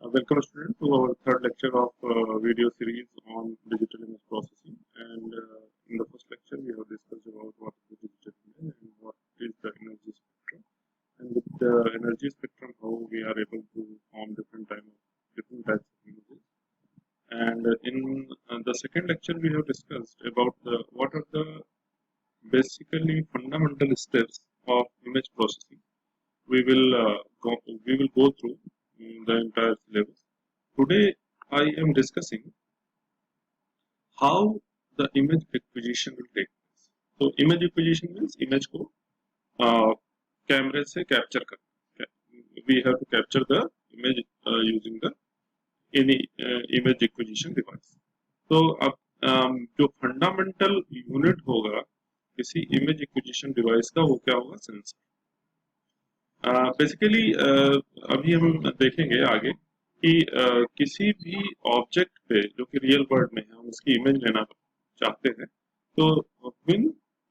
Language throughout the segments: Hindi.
Welcome student to our third lecture of video series on digital image processing, and in the first lecture we have discussed about what is the digital image and what is the energy spectrum, and with the energy spectrum how we are able to form different types of images. And in the second lecture we have discussed about what are the basically fundamental steps of image processing. We will go through the entire syllabus. Today I am discussing how the image acquisition will take place. So image acquisition means image को कैमरे से कैप्चर करना. We have to capture the image using the any image acquisition device. तो अब जो फंडामेंटल यूनिट होगा किसी इमेज एक्विजिशन डिवाइस का वो क्या होगा? सेंसर. बेसिकली अभी हम देखेंगे आगे कि किसी भी ऑब्जेक्ट पे जो कि रियल वर्ल्ड में है हम उसकी इमेज लेना चाहते हैं तो when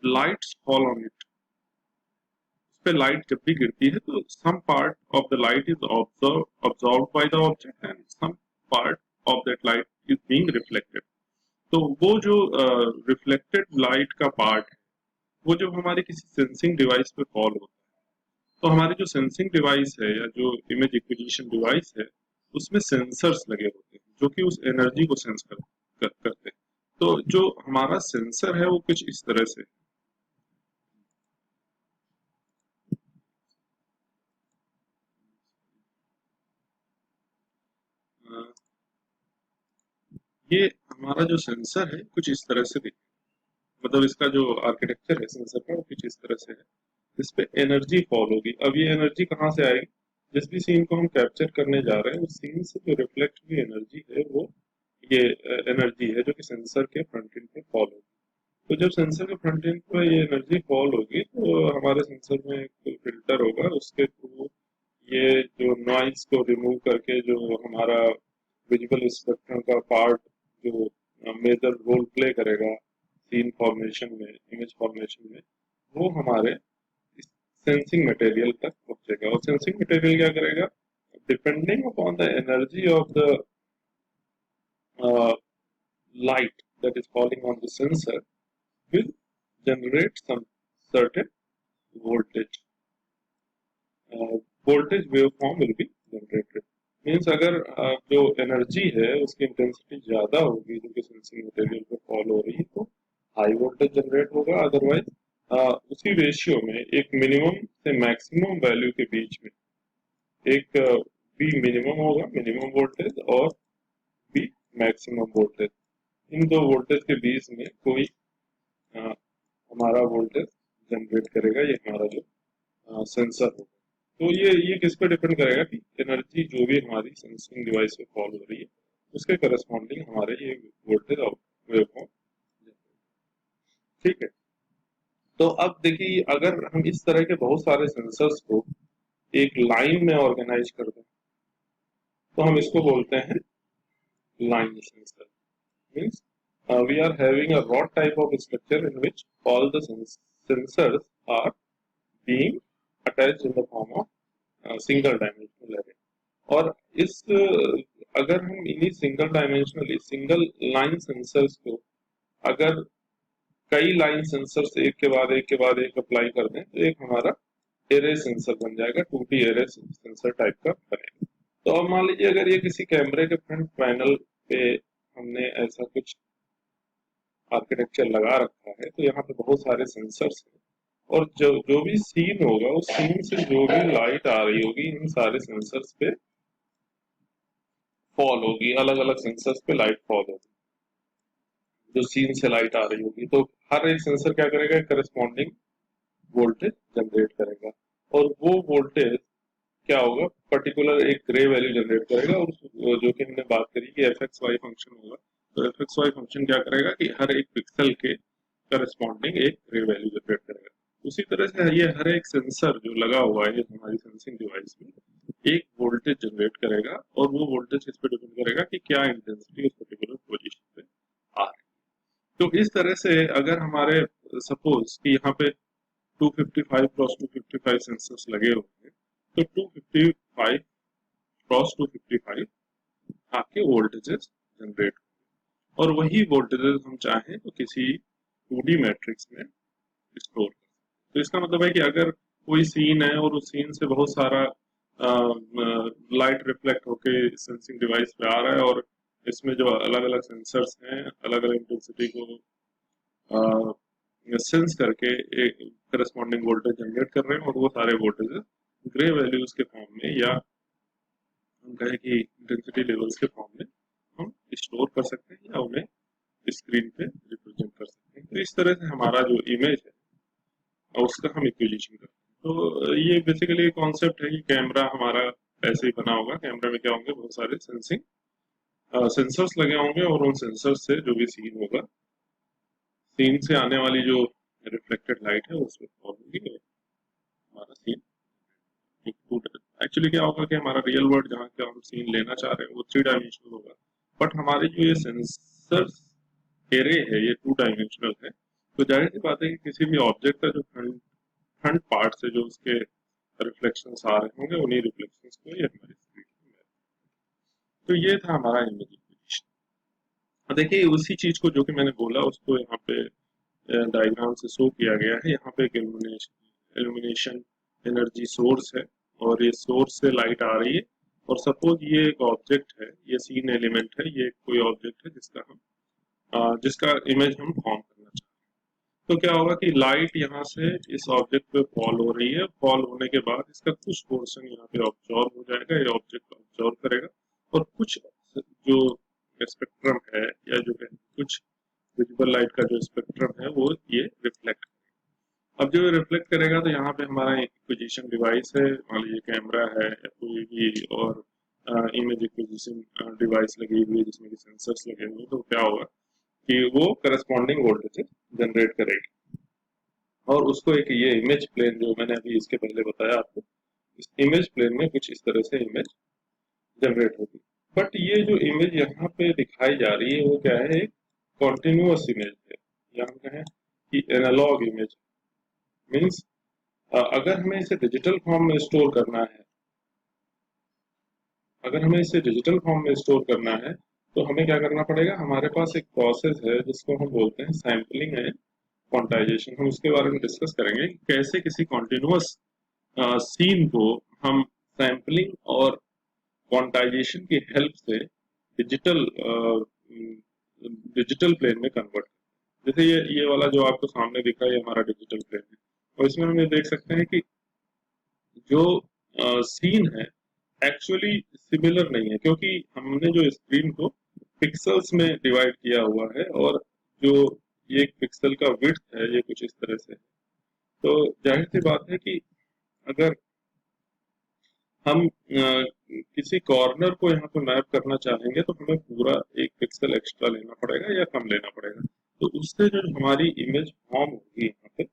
lights fall on it, उस पे लाइट जब भी गिरती है तो some part of the light is observed by the object and some part of that light is being reflected. तो वो जो रिफ्लेक्टेड लाइट का पार्ट है वो जब हमारे किसी सेंसिंग डिवाइस पे फॉल होता है तो हमारी जो सेंसिंग डिवाइस है या जो इमेज एक्विजिशन डिवाइस है उसमें सेंसर्स लगे होते हैं जो कि उस एनर्जी को सेंस करते हैं. तो जो हमारा सेंसर है वो कुछ इस तरह से ये हमारा जो सेंसर है कुछ इस तरह से मतलब इसका जो आर्किटेक्चर है सेंसर का वो कुछ इस तरह से है. इस पे एनर्जी फॉल होगी. अब ये एनर्जी कहाँ से आएगी? जिस भी सीन को हम कैप्चर करने जा रहे हैं उस सीन से जो रिफ्लेक्ट हुई एनर्जी है वो ये एनर्जी है जो कि सेंसर के फ्रंट एंड पे फॉल होगी. तो जब सेंसर के फ्रंट एंड पे ये एनर्जी फॉल होगी तो हमारे सेंसर में एक फिल्टर होगा, उसके थ्रू ये जो नॉइज को रिमूव करके जो हमारा विजुअल स्पेक्ट्रम का पार्ट जो मेजर रोल प्ले करेगा सीन फॉर्मेशन में, इमेज फॉर्मेशन में, वो हमारे सेंसिंग मटेरियल तक पहुंचेगा. और सेंसिंग मटेरियल क्या करेगा? Depending upon the energy of the light that is falling on the sensor will generate some certain voltage. Voltage waveform will be generated. Means अगर जो एनर्जी है उसकी इंटेंसिटी ज्यादा होगी जो कि सेंसिंग मटेरियल पे फॉल हो रही है तो हाई वोल्टेज जनरेट होगा. अदरवाइज उसी रेशियो में एक मिनिमम से मैक्सिमम वैल्यू के बीच में एक बी मिनिमम होगा, मिनिमम वोल्टेज, और बी मैक्सिमम वोल्टेज. इन दो वोल्टेज के बीच में कोई हमारा वोल्टेज जनरेट करेगा ये हमारा जो सेंसर होगा. तो ये किस पे डिपेंड करेगा कि एनर्जी जो भी हमारी सेंसिंग डिवाइस पे फॉल हो रही है उसके करस्पॉन्डिंग हमारे ये वोल्टेज और वेवफॉर्म. ठीक है. तो अब देखिए अगर हम इस तरह के बहुत सारे सेंसर्स को एक लाइन में ऑर्गेनाइज कर दें तो हम इसको बोलते हैं line sensor. Means we are having a rod type of structure in which all the sensors are being attached in the form of single dimensional array. और इस अगर हम इन्हीं single dimensional single line sensors को अगर कई लाइन सेंसर्स एक के बाद एक अप्लाई कर दें तो एक हमारा एरे सेंसर बन जाएगा, 2D एरे सेंसर टाइप का बनेगा. तो अब मान लीजिए अगर ये किसी कैमरे के फ्रंट पैनल पे हमने ऐसा कुछ आर्किटेक्चर लगा रखा है तो यहाँ पे बहुत सारे सेंसर्स हैं और जो भी सीन होगा उस सीन से जो भी लाइट आ रही होगी इन सारे सेंसर्स पे फॉल होगी. अलग अलग सेंसर्स पे लाइट फॉल होगी जो सीन से लाइट आ रही होगी. तो हर एक सेंसर क्या करेगा? करस्पॉन्डिंग वोल्टेज जनरेट करेगा और वो वोल्टेज क्या होगा? पर्टिकुलर एक ग्रे वैल्यू जनरेट करेगा और जो कि हमने बात करी कि fxy फंक्शन होगा. तो fxy फंक्शन क्या करेगा कि हर एक पिक्सल के करस्पॉन्डिंग एक ग्रे वैल्यू जनरेट करेगा. उसी तरह से ये हर एक सेंसर जो लगा हुआ है हमारी सेंसिंग डिवाइस में एक वोल्टेज जनरेट करेगा और वो वोल्टेज इस पर डिपेंड करेगा कि क्या इंटेंसिटी उस पर्टिकुलर पोजीशन पे आ रही है. तो इस तरह से अगर हमारे सपोज कि यहाँ पे 255 क्रॉस 255 सेंसर्स लगे हुए हैं तो 255 क्रॉस 255 आपके वोल्टेजेस जनरेट, और वही वोल्टेजेस हम चाहें तो किसी 2D मैट्रिक्स में स्टोर कर। तो इसका मतलब है कि अगर कोई सीन है और उस सीन से बहुत सारा लाइट रिफ्लेक्ट होके सेंसिंग डिवाइस पे आ रहा है, और इसमें जो अलग अलग सेंसर्स हैं अलग अलग इंटेंसिटी को सेंस करके एक करस्पॉन्डिंग वोल्टेज जनरेट कर रहे हैं, और वो सारे वोल्टेजेस ग्रे वैल्यूज के फॉर्म में, या हम कहें कि इंटेंसिटी लेवल्स के फॉर्म में हम स्टोर कर सकते हैं, या उन्हें स्क्रीन पे रिप्रेजेंट कर सकते हैं। तो इस तरह से हमारा जो इमेज है और उसका हम एक्विजिशन करते हैं। तो ये बेसिकली कॉन्सेप्ट है कि कैमरा हमारा ऐसे ही बना होगा। कैमरा में क्या होंगे, बहुत सारे सेंसर्स लगे होंगे, और उन सेंसर्स से जो भी सीन होगा, सीन से आने वाली जो रिफ्लेक्टेड लाइट है उसमें फॉल होगी, और हमारा सीन एक्चुअली क्या होगा कि हमारा रियल वर्ल्ड जहाँ का हम सीन लेना चाह रहे हैं वो 3 डायमेंशनल होगा, बट हमारे जो ये सेंसर्स एरे है ये 2 डायमेंशनल है। तो जाहिर सी बात है कि किसी भी ऑब्जेक्ट का जो फ्रंट पार्ट से जो उसके रिफ्लेक्शंस आ रहे होंगे, उन्हीं रिफ्लेक्शंस को ये हमारी स्क्रीन में। तो ये था हमारा इमेज इक्वेशन। देखिए उसी चीज को जो कि मैंने बोला उसको यहाँ पे डायग्राम से शो किया गया है। यहाँ पे एक इल्यूमिनेशन एनर्जी सोर्स है, और ये सोर्स से लाइट आ रही है, और सपोज ये एक ऑब्जेक्ट है, ये सीन एलिमेंट है, ये कोई ऑब्जेक्ट है जिसका इमेज हम फॉर्म करना चाहते हैं। तो क्या होगा कि लाइट यहाँ से इस ऑब्जेक्ट पे फॉल हो रही है, फॉल होने के बाद इसका कुछ पोर्शन यहाँ पे ऑब्जॉर्व हो जाएगा, ये ऑब्जेक्ट ऑब्जॉर्व करेगा, और कुछ जो स्पेक्ट्रम है, या जो है कुछ विजिबल लाइट का जो स्पेक्ट्रम है वो ये रिफ्लेक्ट। अब जो रिफ्लेक्ट करेगा तो यहाँ पे हमारा एक्विजिशन डिवाइस है, मान लीजिए कैमरा है या कोई भी और इमेज एक्विजिशन डिवाइस लगी हुई है जिसमें कि सेंसर्स लगे हुए हैं। तो क्या होगा कि वो करस्पॉन्डिंग वोल्टेज जनरेट करेगी, और उसको एक ये इमेज प्लेन जो मैंने अभी इसके पहले बताया आपको, इस इमेज प्लेन में कुछ इस तरह से इमेज जनरेट होगी। बट ये जो इमेज यहाँ पे दिखाई जा रही है वो क्या है, एक कॉन्टिन्यूअस इमेज है, या हम कहें कि एनालॉग इमेज। मीन्स अगर हमें इसे डिजिटल फॉर्म में स्टोर करना है, अगर हमें इसे डिजिटल फॉर्म में स्टोर करना है तो हमें क्या करना पड़ेगा, हमारे पास एक प्रोसेस है जिसको हम बोलते हैं सैम्पलिंग एंड क्वांटाइजेशन। हम उसके बारे में डिस्कस करेंगे कि कैसे किसी कॉन्टिन्यूअस सीन को हम सैम्पलिंग और क्वांटाइजेशन की हेल्प से डिजिटल डिजिटल प्लेन में कन्वर्ट। जैसे ये वाला जो आपको सामने दिखा है ये हमारा डिजिटल प्लेन है, और इसमें हम ये देख सकते हैं कि जो सीन है एक्चुअली सिमिलर नहीं है, क्योंकि हमने जो स्क्रीन को पिक्सल्स में डिवाइड किया हुआ है, और जो ये पिक्सल का विड्थ है ये कुछ इस तरह से है। तो जाहिर सी बात है कि अगर हम किसी कॉर्नर को यहाँ पे मैप करना चाहेंगे तो हमें पूरा 1 पिक्सल एक्स्ट्रा लेना पड़ेगा या कम लेना पड़ेगा। तो उससे जो हमारी इमेज फॉर्म होगी यहाँ पे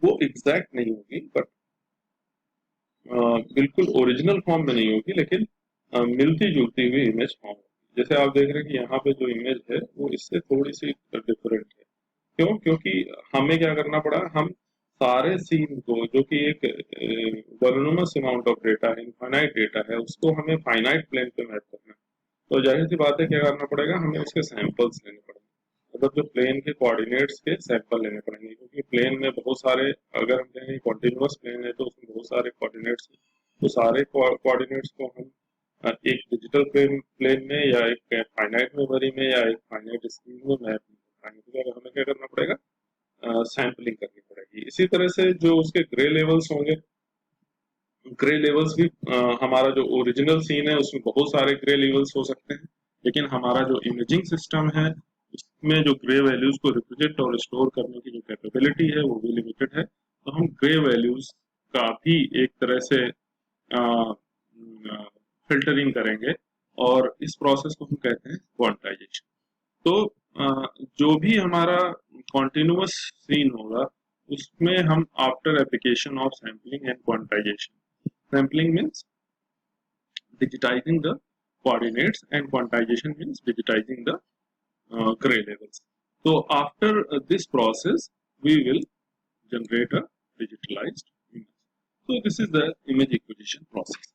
वो एग्जैक्ट नहीं होगी, बट बिल्कुल ओरिजिनल फॉर्म में नहीं होगी, लेकिन मिलती जुलती हुई इमेज फॉर्म होगी। जैसे आप देख रहे हैं कि यहाँ पे जो इमेज है वो इससे थोड़ी सी डिफरेंट है। क्यों? क्योंकि हमें क्या करना पड़ा, हम सारे सीन को जो कि एक वॉल्यूमस अमाउंट ऑफ डेटा है, इनफाइनाइट डेटा है, उसको हमें फाइनाइट प्लेन पे मैप करना है। तो जाहिर सी बात है क्या करना पड़ेगा, हमें उसके सैंपल्स लेने पड़ेंगे, मतलब जो प्लेन के कोऑर्डिनेट्स के सैंपल लेने पड़ेंगे, क्योंकि प्लेन में बहुत सारे, अगर हम कहें कॉन्टिन्यूअस प्लेन है तो उसमें बहुत सारे कोऑर्डिनेट्स हैं। तो सारे कोऑर्डिनेट्स को हम एक डिजिटल प्लेन में या एक फाइनाइट मेमोरी में या एक फाइनाइट स्क्रीन में मैप नहीं कर पाएंगे। तो हमें क्या करना पड़ेगा, सैम्पलिंग करनी पड़ेगी। इसी तरह से जो उसके ग्रे लेवल्स होंगे, ग्रे लेवल्स भी हमारा जो ओरिजिनल सीन है उसमें बहुत सारे ग्रे लेवल्स हो सकते हैं, लेकिन हमारा जो इमेजिंग सिस्टम है उसमें जो ग्रे वैल्यूज को रिप्रेजेंट और स्टोर करने की जो कैपेबिलिटी है वो भी लिमिटेड है। तो हम ग्रे वैल्यूज का भी एक तरह से फिल्टरिंग करेंगे, और इस प्रोसेस को हम कहते हैं क्वांटाइजेशन। तो जो भी हमारा कॉन्टिन्यूअस सीन होगा उसमें हम after application of sampling and quantization, sampling means digitizing the coordinates and quantization means digitizing the gray levels. So after this process we will generate a digitalized image. So this is the image acquisition process.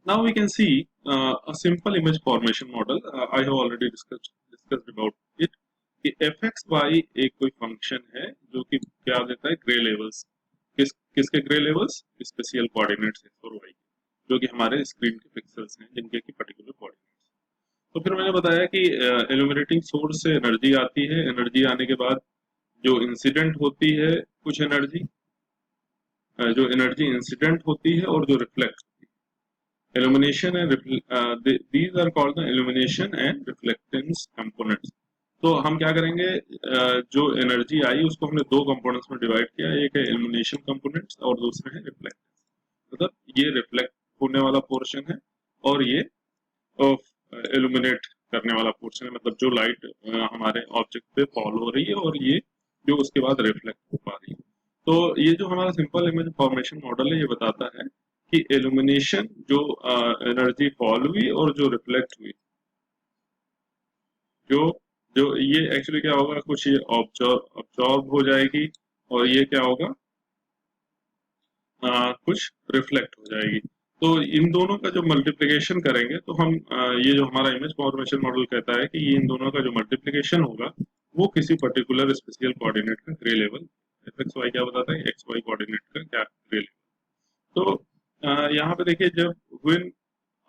Now we can see a simple image formation model. I have already discussed about it. कि fxy एक कोई फंक्शन है जो कि क्या देता है, ग्रे लेवल्स। किसके grey levels? Spatial coordinates X और वाई, जो कि हमारे स्क्रीन के पिक्सेल्स हैं जिनके की पर्टिकुलर कोऑर्डिनेट्स। तो फिर मैंने बताया कि इल्यूमिनेटिंग सोर्स से एनर्जी आती है, एनर्जी आने के बाद जो इंसिडेंट होती है कुछ एनर्जी, जो एनर्जी इंसिडेंट होती है और जो रिफ्लेक्ट होती है। illumination and these are called the illumination and reflectance components। तो हम क्या करेंगे, जो एनर्जी आई उसको हमने दो कंपोनेंट्स में डिवाइड किया, एक है illumination components और दूसरे है reflectance। मतलब ये रिफ्लेक्ट होने वाला पोर्शन है और ये इल्यूमिनेट करने वाला पोर्शन है, मतलब जो लाइट हमारे ऑब्जेक्ट पे फॉल हो रही है और ये जो उसके बाद रिफ्लेक्ट हो पा रही है। तो ये जो हमारा सिंपल इमेज फॉर्मेशन मॉडल है ये बताता है कि इल्यूमिनेशन जो एनर्जी फॉल हुई और जो रिफ्लेक्ट हुई, जो जो ये एक्चुअली क्या होगा, कुछ ये ऑब्जॉर्ब हो जाएगी और ये क्या होगा, कुछ रिफ्लेक्ट हो जाएगी। तो इन दोनों का जो मल्टीप्लिकेशन करेंगे तो हम ये जो हमारा इमेज फॉर्मेशन मॉडल कहता है कि ये इन दोनों का जो मल्टीप्लिकेशन होगा वो किसी पर्टिकुलर स्पेशियल कोऑर्डिनेट का grey level, F X Y क्या बताता है, एक्स वाई कोऑर्डिनेट का क्या ग्रे लेवल। तो यहाँ पे देखिए, जब when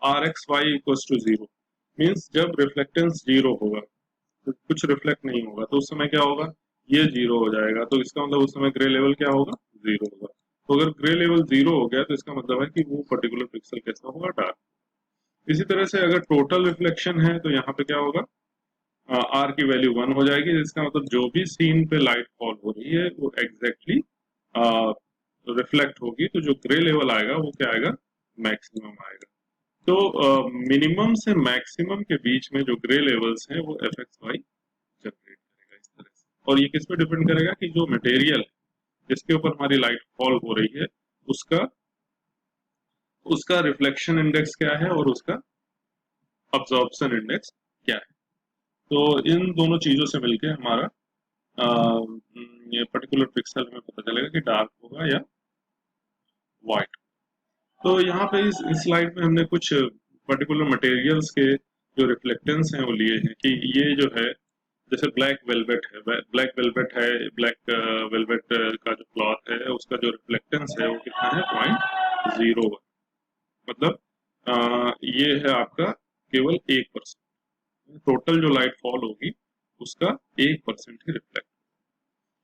R X Y equals to zero means जब रिफ्लेक्टेंस जीरो होगा तो कुछ रिफ्लेक्ट नहीं होगा, तो उस समय क्या होगा, ये जीरो हो जाएगा। तो इसका मतलब उस समय ग्रे लेवल क्या होगा, जीरो होगा। तो अगर ग्रे लेवल जीरो हो गया तो इसका मतलब है कि वो पर्टिकुलर पिक्सल कैसा होगा, डार्क। इसी तरह से अगर टोटल रिफ्लेक्शन है तो यहाँ पे क्या होगा, आर की वैल्यू वन हो जाएगी, जिसका मतलब जो भी सीन पे लाइट फॉल हो रही है वो एग्जैक्टली रिफ्लेक्ट होगी। तो जो ग्रे लेवल आएगा वो क्या आएगा, मैक्सिमम आएगा। तो मिनिमम से मैक्सिमम के बीच में जो ग्रे लेवल्स हैं वो एफ एक्स वाई जनरेट करेगा इस तरह से। और ये किस पे डिपेंड करेगा कि जो मटेरियल है जिसके ऊपर हमारी लाइट फॉल हो रही है उसका उसका रिफ्लेक्शन इंडेक्स क्या है और उसका अब्जॉर्प्शन इंडेक्स क्या है। तो इन दोनों चीजों से मिलके हमारा ये पर्टिकुलर पिक्सल हमें पता चलेगा कि डार्क होगा या वाइट। तो यहाँ पे इस स्लाइड में हमने कुछ पर्टिकुलर मटेरियल्स के जो रिफ्लेक्टेंस हैं वो लिए हैं कि ये जो है, जैसे ब्लैक वेलवेट है, ब्लैक वेलवेट का जो क्लॉथ है उसका जो रिफ्लेक्टेंस है वो कितना है, 0.01। मतलब ये है आपका केवल 1%, टोटल जो लाइट फॉल होगी उसका 1% ही रिफ्लेक्ट।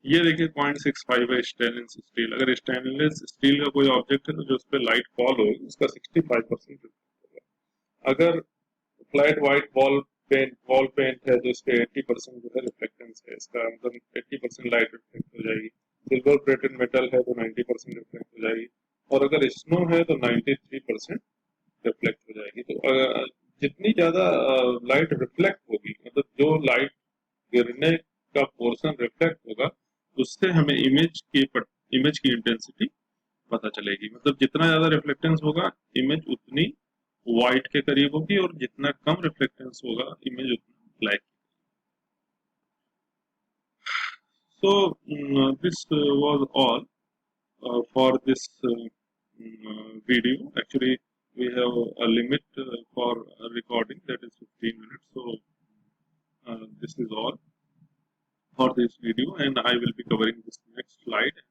ये देखिए 0.65 है स्टेनलेस स्टील। अगर स्टेनलेस स्टील का कोई ऑब्जेक्ट है तो जो उस पर लाइट फॉल होगी उसका 65% रिफ्लेक्ट होगा। अगर फ्लैट व्हाइट वॉल पेंट है तो इस पे 80% जो है रिफ्लेक्टेंस है, इसका मतलब 80% लाइट रिफ्लेक्ट हो जाएगी। सिल्वर प्लेटेड मेटल है तो 90% रिफ्लेक्ट हो जाएगी। और अगर स्नो है तो 93% रिफ्लेक्ट हो जाएगी। तो जितनी ज्यादा लाइट रिफ्लेक्ट होगी, मतलब जो लाइट गिरने का पोर्शन रिफ्लेक्ट होगा, उससे हमें इमेज की इंटेंसिटी पता चलेगी। मतलब जितना ज्यादा रिफ्लेक्टेंस होगा इमेज उतनी वाइट के करीब होगी और जितना कम रिफ्लेक्टेंस होगा इमेज उतना black. So this was all for this video. Actually, we have a limit for recording, that is 15 minutes. So this is all for this video, and I will be covering this next slide.